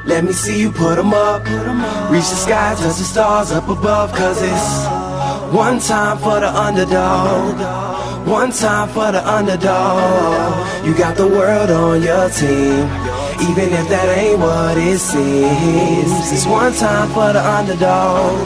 Let me see you put 'em up. Reach the sky, touch the stars up above. Cause it's one time for the underdog. One time for the underdog. You got the world on your team, even if that ain't what it seems. It's one time for the underdog.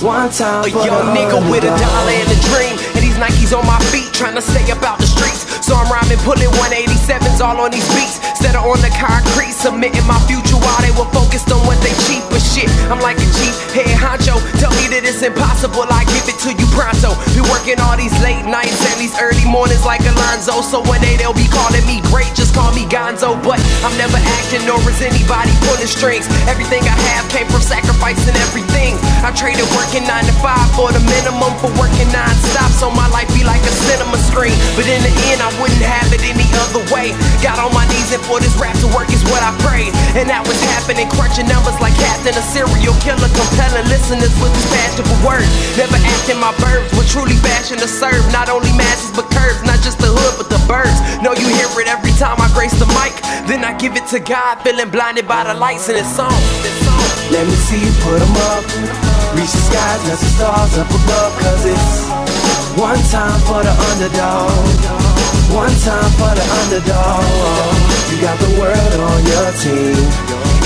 One time for the young nigga with a dollar and a dream, and these Nikes on my feet, trying to stay up out the streets. So I'm rhyming, pulling 187s all on these beats, instead of on the concrete, submitting my future while they were focused on what they cheap. But shit, I'm like a chief head honcho. Tell me that it's impossible, I give it to you pronto. Be working all these late nights and these early mornings like Alonzo. So one day they'll be calling me great, just call me Gonzo. But I'm never acting, nor is anybody pulling strings. Everything I have came from sacrificing everything. I traded working 9 to 5 for the minimum for working non-stop, so my life be like a cinema screen. But in the end I wouldn't have it any other way. Got on my knees and for this rap to work is what I prayed. And that was happening, crunching numbers like Captain, a serial killer, compelling listeners with his passion for words. Never acting my verbs, but truly fashion to serve not only masses but curves, not just the hood but the birds. Know you hear it every time I grace the mic, then I give it to God, feeling blinded by the lights in this song. Let me see you put 'em up. Reach the skies, touch the stars up above. Cause it's one time for the underdog. One time for the underdog. You got the world on your team,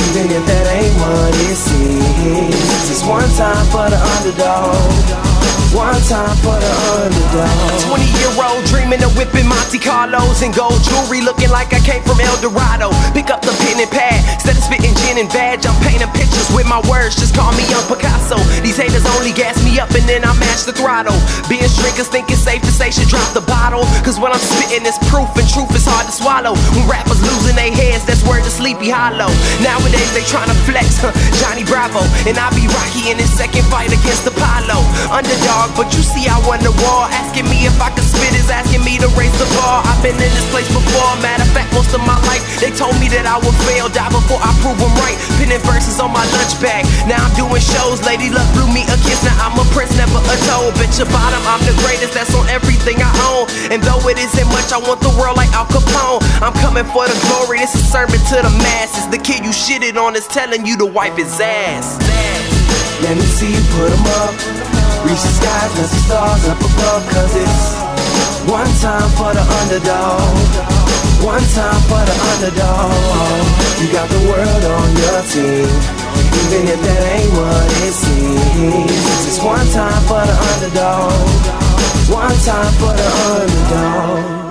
even if that ain't what it seems. It's one time for the underdog. One time for the underdog. 20-year-old dreaming of whipping Monte Carlos and gold jewelry, looking like I came from El Dorado. Pick up the pen and pad, instead of spitting gin and badge, I'm painting pictures with my words, just call me Young Picasso. These haters only gas me up and then I mash the throttle. Binge drinkers think it's safe to say should drop the bottle, cause what I'm spitting is proof, and truth is hard to swallow. When rappers losing their heads, that's word to Sleepy Hollow. Nowadays they tryna flex, Johnny Bravo, and I be Rocky in his second fight against Apollo. Underdog, but you see I won the war. Asking me if I could spit is asking me to raise the bar. I've been in this place before, matter of fact most of my life they told me that I would fail, die before I prove them right. Pinning verses on my lunch bag, now I'm doing shows. Lady Luck blew me a kiss, now I'm a prince, never a toad. Bitch your bottom, I'm the greatest, that's on everything I own. And though it isn't much, I want the world like Al Capone. I'm coming for the glory, this is a sermon to the masses. The kid you shitted on is telling you to wipe his ass. Let me see you put 'em up. Reach the skies, touch the stars up above. Cause it's one time for the underdog. One time for the underdog. You got the world on your team, even if that ain't what it seems. It's one time for the underdog. One time for the underdog.